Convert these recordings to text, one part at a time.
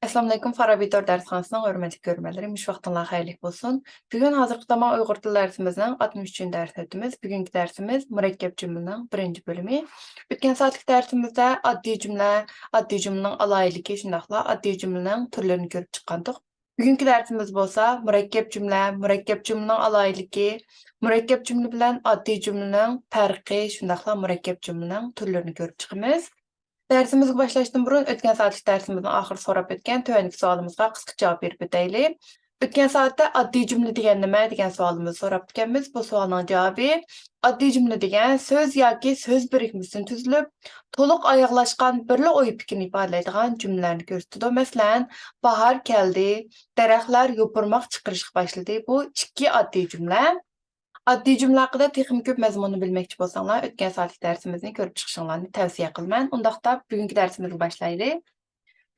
Assalamu alaykum Farabi 4 dərsxanasının hörmətli görmələrim. İş vaxtınız xeyirlik olsun. Bugün hazırlıqda zaman Uyğur dil dərsimizin 63-cü dərs etdimiz. Bugünkü dərsimiz mürəkkəb cümlənin 1-ci bölümü. Ötən saatlik dərsimizdə addi cümlənin alaylığı, şundaqla addi cümlənin türlərini görüb çıxandıq. Bugünkü dərsimiz bolsa mürəkkəb cümlənin alaylığı, mürəkkəb cümlə bilan addi cümlənin fərqi, şundaqla mürəkkəb cümlənin türlərini görüb çıxımız. Dersimizə başlaşdan burun ötən saatlik dərsimizin axır sorab ötən tövəndiki sualımızға qısqa cavab verib ötəylik. Ötən saatda addi cümlə degan nima degan sualımızı sorab ötkənmiz. Bu sualın cavabı addi cümlə degan söz yoki söz birikməsindən tüzülüb, to'liq ayaqlaşqan birli oy fikrini ifadələydigan cümlələrni göstərdi. Məsələn, bahar gəldi, dərəxtlər yopurmaq çıxırışqa başladı. Bu iki addi cümlə. Addi cümlə haqqında texnik köp məzmununu bilməkçi bolsanlar, ötən saatlik dərsimizni görüb çıxışınlarını tavsiyə qılman. Ondaqda bugünkü dərsimizi başlayırıq.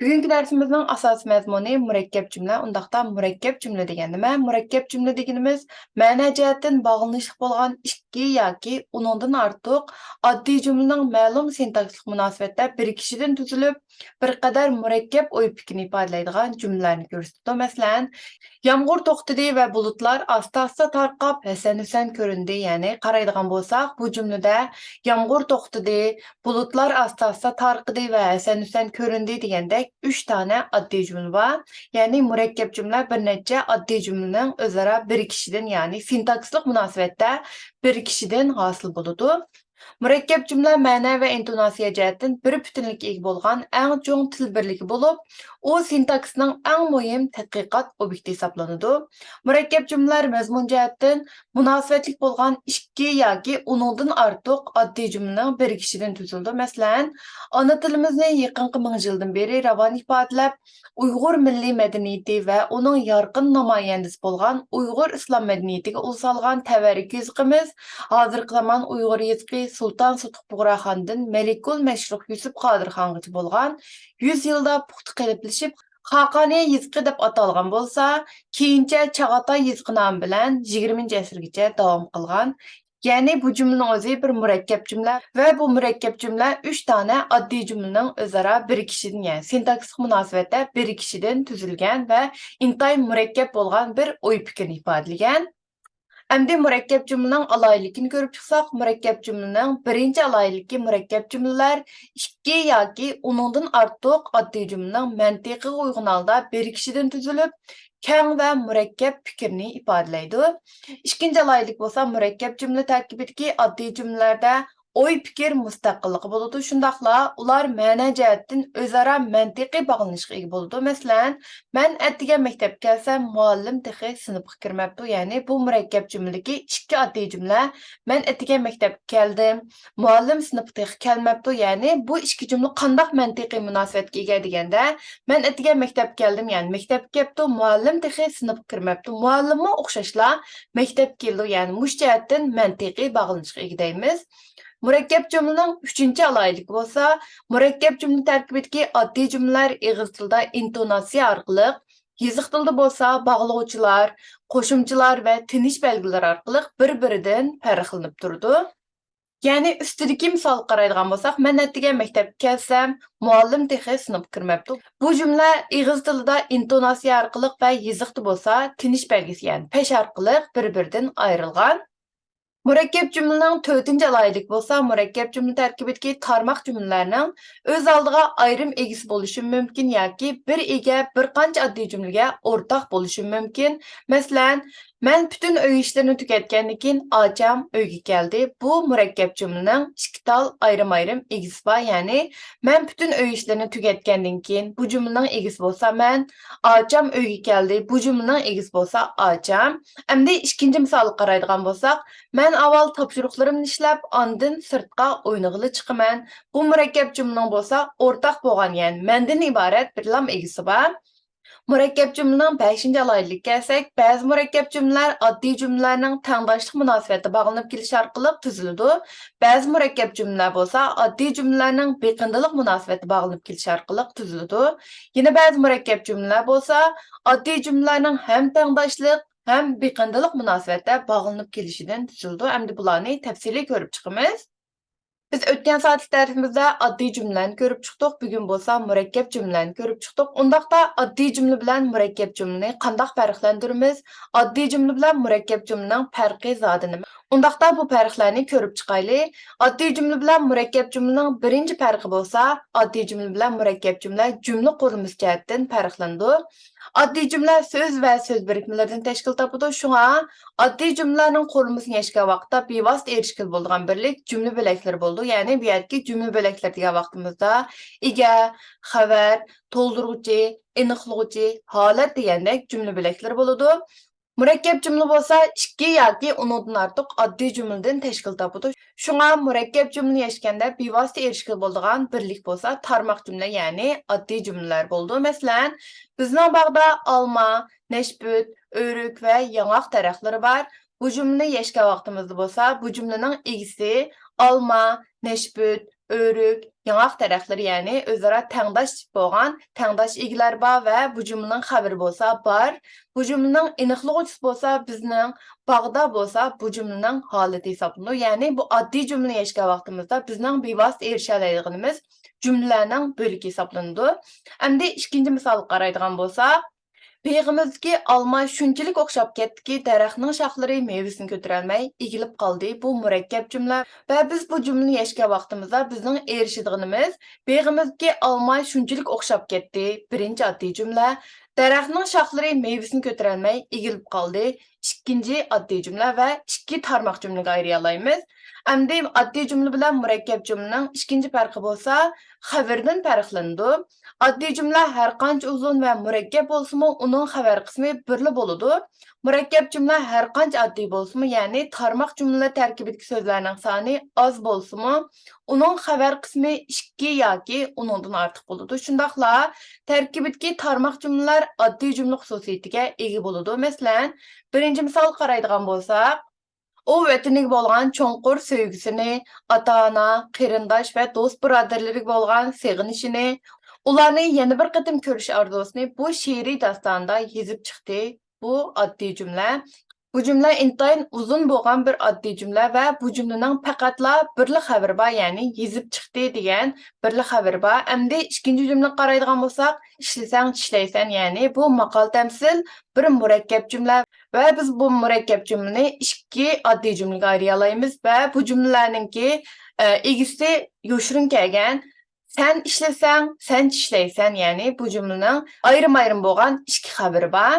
Bugünkü dərsimizin əsas məzmunu mürəkkəb cümlə. Ondaqda mürəkkəb cümlə degan nima? Mürəkkəb cümlə deganimiz məna cəhətdən bağlanışıq bolğan iki yoki onundan artıq addi cümlənin məlum sintaksik münasibətdə bir kişidən tüzülüb, bir qədər mürəkkəb oy fikrini ifadələydigan cümlələrni göstərdi. Məsələn, yağmur toxtadı və bulutlar asta-asta tarqab Həsən-Hüsən göründü. Yəni qaraydigan bolsaq, bu cümlədə yağmur toxtadı, bulutlar asta-asta tarqıdı və Həsən-Hüsən göründü degəndə 3 tane addi cümle var. Yani mürekkep cümle bir neçə addi cümlenin özara bir kişiden yani sintakslik münasibette bir kişiden hasıl buludu. Mürekkep cümle məna və intonasiya cəhətdən bir bütünlükə ega bolğan ən çoğ til birligi bolub, o sintaksının ən mühim tədqiqat obyekti hesablanıdı. Mürekkep cümlələr məzmun cəhətdən münasibətlik bolğan iki yoki onundan artıq addi cümlənin bir kişidən tüzüldü. Məsələn, ana tilimizni yaxınqı 1000 yıldan beri ravan ifadələb, Uyğur milli mədəniyyəti və onun yarqın namayəndəsi bolğan Uyğur İslam mədəniyyətiga ul salğan təvərrük yazıqımız, hazırkı zaman Uyğur yazıqı Sultan Sıtık Buğraxan'dan Melikul Meşruq Yusuf Qadirxanğıcı bolğan 100 yılda puxta qılıplışıb Xaqani yazıqı deb atalğan bolsa, keyinçə Çağatay yazıqı namı bilan 20-ci əsrgacha davam qılğan. Yani bu cümlenin özü bir mürekkep cümle ve bu mürekkep cümle 3 tane addi cümlenin özara bir kişinin yani sintaksik münasibette bir kişiden tüzülgen ve intay mürekkep bolğan bir oy fikrini ifadeleyen. Əmdi mürekkep cümlenin alaylıkını görüp çıksak, mürekkep cümlenin birinci alaylıkı mürekkep cümleler iki yoki onundan artıq addi cümlenin məntiqi uyğun halda bir kişiden tüzülüb, keng və mürekkep fikrini ifadələydi. İkinci alaylık bolsa mürekkep cümle tərkibidəki addi cümlelerde oy fikir müstəqilliği buludu. Şundaqla ular məna cəhətdən özara məntiqi bağlanışqa ega buludu. Məsələn, mən ətiga məktəbə gəlsəm, müəllim texi sinifə kirməbdi. Yəni bu mürekkep cümledəki iki addi cümlə. Mən ətiga məktəbə gəldim, müəllim sinifə texi gəlməbdi. Yəni bu iki cümlə qandaq məntiqi münasibətə ega degəndə, mən ətiga məktəbə gəldim, yəni məktəbə gəlibdi, müəllim texi sinifə kirməbdi. Müəllimə oxşaşla məktəbə gəldi. Yəni bu cəhətdən məntiqi bağlanışqa ega deyimiz. Mürekkep cümlenin 3. alaylığı bolsa, mürekkep cümle tərkibidəki addi cümleler ağız tildə intonasiya arqılıq, yazıq tildə bolsa bağlauçular, qoşumçular və tiniş belgiler arqılıq bir-birindən fərqlənib durdu. Yani üstüdeki misal qaraydigan bolsaq, mən nəticə məktəbə gəlsəm, müəllim texi sinifə kirməbdi. Bu cümle ağız tildə intonasiya arqılıq və yazıq tildə bolsa tiniş belgisi, yani peş arqılıq bir-birindən ayrılğan. Mürekkep cümlenin 4. alaylık bolsa, mürekkep cümle tərkibidəki tarmaq cümlelerinin öz aldığa ayrım egisi boluşu mümkün yoki bir ega bir qancha addi cümləyə ortaq boluşu mümkün. Məsələn, mən bütün öy işlerini tüketkendan keyin acam öyge geldi. Bu mürekkep cümlenin iki tal ayrım egisi var. Yani mən bütün öy işlerini tüketkendan keyin bu cümlenin egisi bolsa mən acam öyge geldi. Bu cümlenin egisi bolsa acam. Əmdi ikinci misalı qaraydigan bolsaq, mən aval tapşırıqlarımı işləb, andın sırtqa oynağılı çıxıman. Bu mürekkep cümlenin bolsa ortaq bolğan, yani məndən ibarət bir lam egisi var. Mürekkep cümlenin 5. alaylığı gəlsək, bəzi mürekkep cümleler addi cümlelerinin təndaşlıq münasibətə bağlanıb keliş arqılıq tüzülüdü. Bəzi mürekkep cümleler bolsa addi cümlelerinin beqindiliq münasibətə bağlanıb keliş arqılıq tüzülüdü. Yine bəzi mürekkep cümleler bolsa addi cümlelerinin hem təndaşlıq hem beqindiliq münasibətə bağlanıb kelişidən tüzüldü. Əmdi bularını təfsili görüb çıxımız. Biz o'tgan soatlik darsimizda oddiy jumlalarni ko'rib chiqdik. Bugun bo'lsa murakkab jumlalarni ko'rib chiqdik. Undaqda oddiy jumla bilan murakkab jumlani qanday farqlantiramiz? Oddiy jumla bilan murakkab jumlaning farqi zodi nima? Undaqda bu farqlarni ko'rib chiqaylik. Oddiy jumla bilan murakkab jumlaning birinchi farqi bo'lsa, oddiy jumla bilan murakkab jumla qurilmasi jihatdan farqlanadi. Oddiy jumla so'z va so'z birikmalaridan tashkil topadi. Shunga oddiy jumlaning qurilmasini yashgan vaqtda bevosita erishkil bo'lgan birlik jumla bo'laklari bo'ldi. Ya'ni bu yerki jumla bo'laklari degan vaqtimizda ega, xabar, to'ldiruvchi, aniqlovchi, holat degandek jumla bo'laklari bo'ladi. Murakkab jumla bo'lsa, ikki yoki undan ortiq oddiy jumladan tashkil topadi. Shunga murakkab jumla yashganda bevosita erishkil bo'ladigan birlik bo'lsa, tarmoq jumla, ya'ni oddiy jumlalar bo'ldi. Masalan, bizning bog'da olma, nashbut, o'rik va yong'oq daraxtlari bor. Bu jumlani yashgan vaqtimizda bo'lsa, bu jumlaning egisi olma, nashbut, o'rik, yong'oq daraxtlari, ya'ni o'zaro tengdosh bo'lgan tengdosh egilar bor va bu jumlaning xabari bo'lsa bor. Bu jumlaning aniqlovchisi bo'lsa, bizning bog'da bo'lsa, bu jumlaning holati hisoblanadi. Ya'ni bu oddiy jumlani yashgan vaqtimizda bizning bevosita erisha oladiganimiz jumlalarning bo'ligi hisoblanadi. Endi ikkinchi misolga qaraydigan bo'lsak, Beg'imizdagi olma shunchalik o'xshab ketdiki, daraxtning shoxlari mevasini ko'tarolmay egilib qoldi. Bu murakkab jumla va biz bu jumlani yashgan vaqtimizda bizning erishadiganimiz beg'imizdagi olma shunchalik o'xshab ketdi. Birinchi oddiy jumla. Daraxtning shoxlari mevasini ko'tarolmay egilib qoldi. Ikkinchi oddiy jumla va ikki tarmoq jumlaga ayira olamiz. Endi oddiy jumla bilan murakkab jumlaning ikkinchi farqi bo'lsa, xabardan farqlanadi. Oddiy jumla har qancha uzun va murakkab bo'lsa-mu, uning xabar qismi birli bo'ladi. Murakkab jumla har qancha oddiy bo'lsa-mu, ya'ni tarmoq jumlalar tarkibidagi so'zlarning soni oz bo'lsa-mu, uning xabar qismi 2 yoki undan ortiq bo'ladi. Shundaqla tarkibidagi tarmoq jumlalar oddiy jumla xususiyatiga ega bo'ladi. Masalan, birinchi misol qaraydigan bo'lsak, u vataniga bo'lgan cho'nqur sevgisini, ota-ona, qarindosh va do'st birodarlariga bo'lgan seg'inishini, ularni yana bir qatim ko'rish orzusini bu she'riy dastonda yezib chiqdi. Bu oddiy jumla. Bu jumla intayin uzun bo'lgan bir oddiy jumla va bu jumlaning faqatla birli xabari bor, ya'ni yezib chiqdi degan birli xabari bor. Endi ikkinchi jumlani qaraydigan bo'lsak, ishlasang tishlaysan, ya'ni bu maqol tamsil bir murakkab jumla va biz bu murakkab jumlani ikki oddiy jumlaga ayira olamiz va bu jumlalarningki egisi yoshirin kelgan sen ishlasang, sen tishlaysan, ya'ni bu jumlaning ayrim-ayrim bo'lgan ikki xabari bor.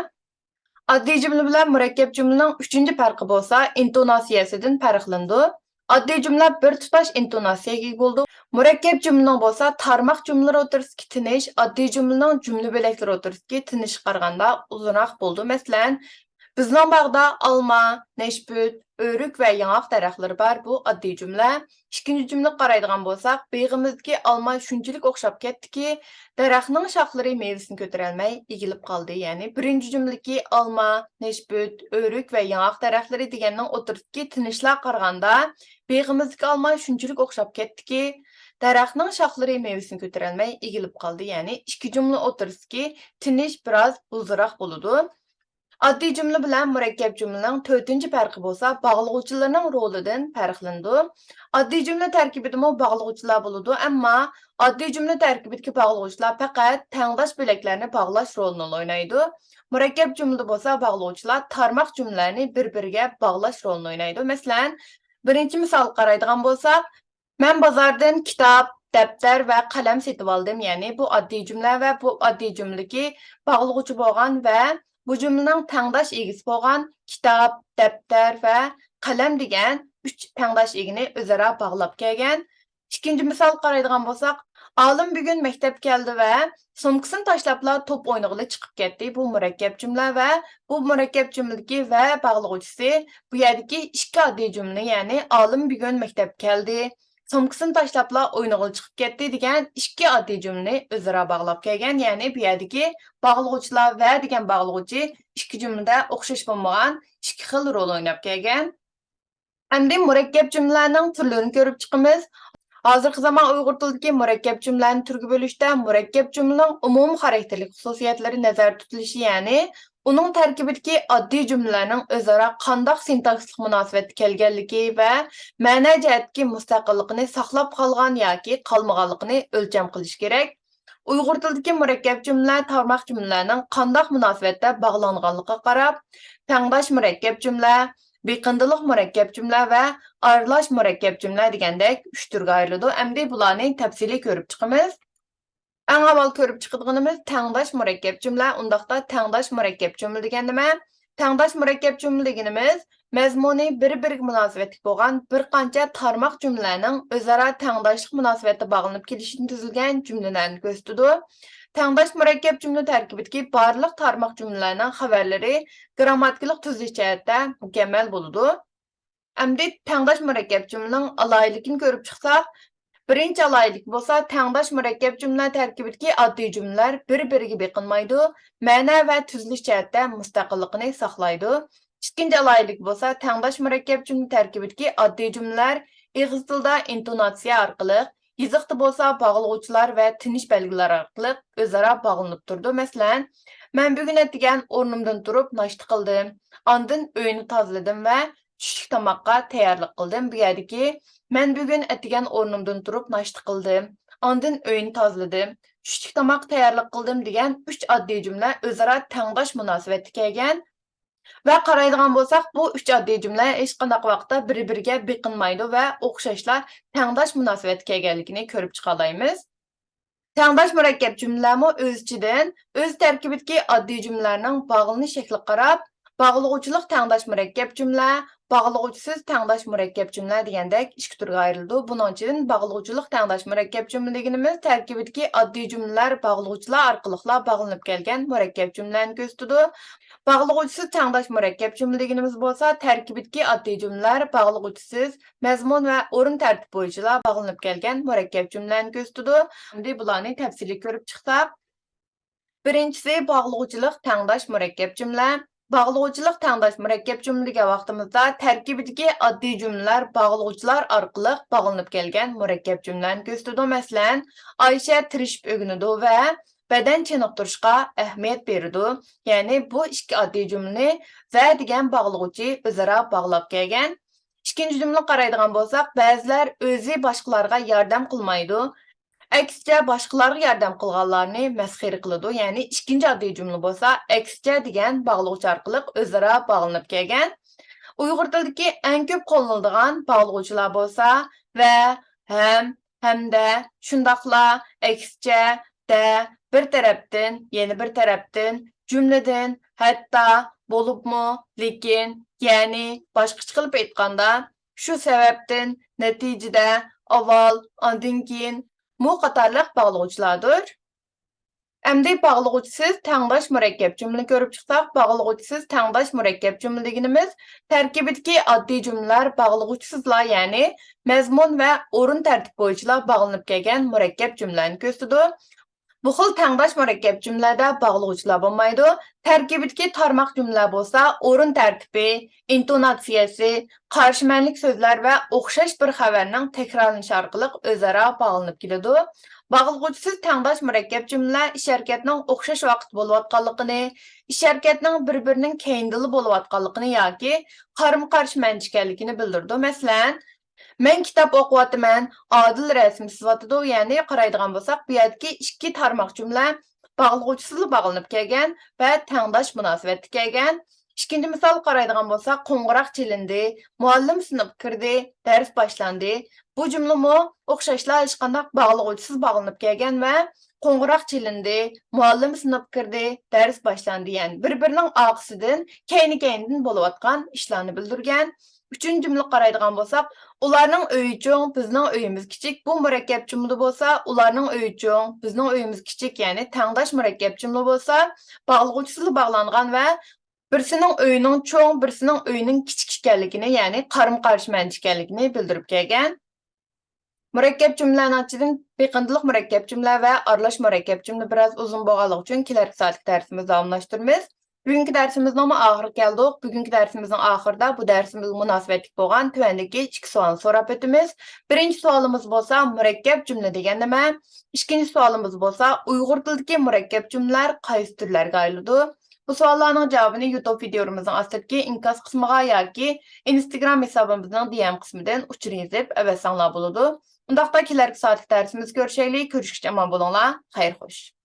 Oddiy jumla bilan murakkab jumlaning uchinchi farqi bo'lsa, intonasiyasidan farqlanadi. Oddiy jumla bir tutash intonasiyaga ega bo'ldi. Murakkab jumlaning bo'lsa, tarmoq jumlalar o'tirsidagi tinish, oddiy jumlaning jumla bo'laklari o'tirsidagi tinish qaraganda uzunroq bo'ldi. Masalan, bizning bog'da olma, nashbut, o'rik va yong'oq daraxtlari bor. Bu oddiy jumla. Ikkinchi jumlaga qaraydigan bo'lsak, beg'imizdagi olma shunchalik o'xshab ketdiki, daraxtning shoxlari mevasini ko'tarolmay egilib qoldi. Ya'ni birinchi jumladagi olma, nashbut, o'rik va yong'oq daraxtlari deganning o'tirsidagi tinishlar qaraganda, beg'imizdagi olma shunchalik o'xshab ketdiki, daraxtning shoxlari mevasini ko'tarolmay egilib qoldi. Ya'ni ikki jumla o'tirsidagi tinish biroz uzunroq bo'ladi. Oddiy jumla bilan murakkab jumlaning to'rtinchi farqi bo'lsa, bog'lovchilarning rolidan farqlanadi. Oddiy jumla tarkibida bog'lovchilar bo'ladi, ammo oddiy jumla tarkibidagi bog'lovchilar faqat tengdosh bo'laklarni bog'lash rolini o'ynaydi. Murakkab jumlada bo'lsa, bog'lovchilar tarmoq jumlalarni bir-biriga bog'lash rolini o'ynaydi. Masalan, birinchi misol qaraydigan bo'lsak, men bozordan kitob, daftar va qalam sotib oldim. Ya'ni bu oddiy jumla va bu oddiy jumladagi bog'lovchi bo'lgan va bu jumlaning tengdosh egisi bo'lgan kitob, daftar va qalam degan 3 tengdosh egini o'zaro bog'lab kelgan. Ikkinchi misol qaraydigan bo'lsak, olim bugun maktabga keldi va sumkasini tashlabla to'p o'ynag'ili chiqib ketdi. Bu murakkab jumla va bu murakkab jumladagi va bog'lovchisi bu yerdagi ikki oddiy jumla, ya'ni olim bugun maktabga keldi, sumkasini tashlabla o'ynag'ili chiqib ketdi degan ikki oddiy jumlani o'zaro bog'lab kelgan. Ya'ni bu yerdagi bog'lovchilar va degan bog'lovchi ikki jumlada o'xshash bo'lmagan ikki xil rol o'ynab kelgan. Endi murakkab jumlalarning turlarini ko'rib chiqamiz. Hozirgi zamon Uyg'ur tilidagi murakkab jumlalarni turga bo'lishda murakkab jumlaning umum xarakterlik xususiyatlari nazarda tutilishi, ya'ni Uning tarkibidagi oddiy jumlalarning o'zaro qandoq sintakslik munosabatga kelganligi va ma'no jihatdagi mustaqilligini saqlab qolgan yoki qolmaganligini o'lcham qilish kerak. Uyg'ur tilidagi murakkab jumla tarmoq jumlalarning qandoq munosabatda bog'langanligiga qarab, tangdosh murakkab jumla, beqindiliq murakkab jumla va aralash murakkab jumla degandek 3 turga ayriladi. Endi bularni tafsiliy ko'rib chiqamiz. Eng avval ko'rib chiqadiganimiz tangdosh murakkab jumla. Undaqda tangdosh murakkab jumla degan nima? Tangdosh murakkab jumla deganimiz mazmuni bir-biriga munosabatli bo'lgan bir qancha tarmoq jumlalarning o'zaro tangdoshlik munosabatida bog'lanib kelishidan tuzilgan jumlalarni ko'rsatadi. Tangdosh murakkab jumla tarkibidagi barliq tarmoq jumlalarning xabarlari grammatikalik tuzilish jihatda mukammal bo'ladi. Endi tangdosh murakkab jumlaning alohidligini ko'rib chiqsak, birinchi alohidlik bo'lsa, tangdosh murakkab jumla tarkibidagi oddiy jumlalar bir-biriga beqinmaydi, ma'no va tuzilish jihatda mustaqilligini saqlaydi. Ikkinchi alohidlik bo'lsa, tangdosh murakkab jumla tarkibidagi oddiy jumlalar ig'iz tilida intonatsiya orqali, yiziqda bo'lsa bog'lovchilar va tinish belgilari orqali o'zaro bog'lanib turdi. Masalan, men bugun degan o'rnimdan turib nashta qildim, ondan uyni tozaladim va tushlik tomoqqa tayyorlik qildim. Bu yerdagi men bugun degan o'rnimdan turib nashta qildim, ondan uyni tozaladim, tushlik tomoq tayyorlik qildim degan 3 oddiy jumla o'zaro tangdosh munosabatga kelgan. Va qaraydigan bo'lsak, bu 3 oddiy jumla hech qanday vaqtda bir-biriga beqinmaydi va o'xshashlar tangdosh munosabatga kelganligini ko'rib chiqa olamiz. Tangdosh murakkab jumlalarmi o'z ichidan o'z tarkibidagi oddiy jumlalarning bog'lanish shakliga qarab, bog'lovchilik tangdosh murakkab jumla, bog'lovchisiz tangdosh murakkab jumla degandek ikki turga ayrildi. Buning uchun bog'lovchilik tangdosh murakkab jumla deganimiz tarkibidagi oddiy jumlalar bog'lovchilar orqali bog'lanib kelgan murakkab jumlalarni ko'rsatadi. Bog'lovchisiz tangdosh murakkab jumla deganimiz bo'lsa, tarkibidagi oddiy jumlalar bog'lovchisiz mazmun va o'rin tartibi bo'yicha bog'lanib kelgan murakkab jumlalarni ko'rsatadi. Endi bularni tafsiliy ko'rib chiqsak, birinchisi bog'lovchilik tangdosh murakkab jumla. Bog'lovchilik tangdosh murakkab jumla degan vaqtimizda tarkibidagi oddiy jumlalar bog'lovchilar orqali bog'lanib kelgan murakkab jumlalarni ko'rsatadi. Masalan, Oysha tirishib o'rganadi va badan chiniqtirishga ahamiyat beradi. Ya'ni bu ikki oddiy jumlani va degan bog'lovchi o'zaro bog'lab kelgan. Ikkinchi jumla qaraydigan bo'lsak, ba'zilar o'zi boshqalarga yordam qilmaydi. Aksicha boshqalarga yordam qilganlarni masxara qiladi. Ya'ni ikkinchi oddiy jumla bo'lsa, aksicha degan bog'lovchi orqali o'zaro bog'lanib kelgan. Uyg'ur tilidagi eng ko'p qo'llaniladigan bog'lovchilar bo'lsa va, ham, hamda, shundoqla, aksicha, da, bir tarafdan, yana bir tarafdan, jumladan, hatto, bo'libmi, lekin, ya'ni boshqacha qilib aytganda, shu sababdan, natijada, avval, ondan keyin bu qatorliq bog'lovchilardir. Endi bog'lovchisiz tangdosh murakkab jumla ko'rib chiqsak, bog'lovchisiz tangdosh murakkab jumla deganimiz tarkibidagi oddiy jumlalar bog'lovchisizlar, ya'ni mazmun va o'rin tartibi bo'yicha bog'lanib kelgan murakkab jumlani ko'rsatadi. Bu xil tangdosh murakkab jumlada bog'lovchilar bo'lmaydi. Tarkibidagi tarmoq jumlalar bo'lsa, o'rin tartibi, intonatsiyasi, qarshimanlik so'zlar va o'xshash bir xabarning takrorlanishi orqali o'zaro bog'lanib keladi. Bog'lovchisiz tangdosh murakkab jumla ish harakatining o'xshash vaqt bo'layotganligini, ish harakatining bir-birining keyindili bo'layotganligini yoki qarama-qarshi ma'no ekanligini bildirdi. Masalan, men kitob o'qiyapman, Odil rasm sifatida, ya'ni qaraydigan bo'lsak, bu yerdagi ikki tarmoq jumla bog'lovchisiz bog'lanib kelgan va tangdosh munosabatga kelgan. Ikkinchi misol qaraydigan bo'lsak, qo'ng'iroq chalindi, muallim sinfga kirdi, dars boshlandi. Bu jumlami o'xshashlar hech qanday bog'lovchisiz bog'lanib kelgan va qo'ng'iroq chalindi, muallim sinfga kirdi, dars boshlandi, ya'ni bir-birining orqasidan, keyin-keyindan bo'layotgan ishlarni bildirgan. Uchinchi jumla qaraydigan bo'lsak, ularning uyi cho'ng, bizning uyimiz kichik. Bu murakkab jumla bo'lsa, ularning uyi cho'ng, bizning uyimiz kichik, ya'ni tangdosh murakkab jumla bo'lsa, bog'lovchisiz bog'langan va birisining uyining cho'ng, birisining uyining kichik ekanligini, ya'ni qarama-qarshi ma'no ekanligini bildirib kelgan. Murakkab jumlaning ichidan beqindiliq murakkab jumla va aralash murakkab jumla biroz uzun bo'lganligi uchun kelarki soatlik darsimizni davomlashtiramiz. Bugungi darsimizning oxiriga keldik. Bugungi darsimizning oxirida bu darsimizga munosabatli bo'lgan tuvandagi ikki savolni so'rab o'tamiz. Birinchi savolimiz bo'lsa, murakkab jumla degan nima? Ikkinchi savolimiz bo'lsa, Uyg'ur tilidagi murakkab jumlalar qaysi turlarga aylanadi? Bu suallarning cavabını YouTube videomuzun astırki inkaz kısmıga yoki Instagram hesabımızın DM kısmından uçur yazıp əvəzsanlar buludu. Undaqda kelərki saatlik dərsimiz görüşəylik. Görüşükcə aman bulunlar. Xeyir xoş.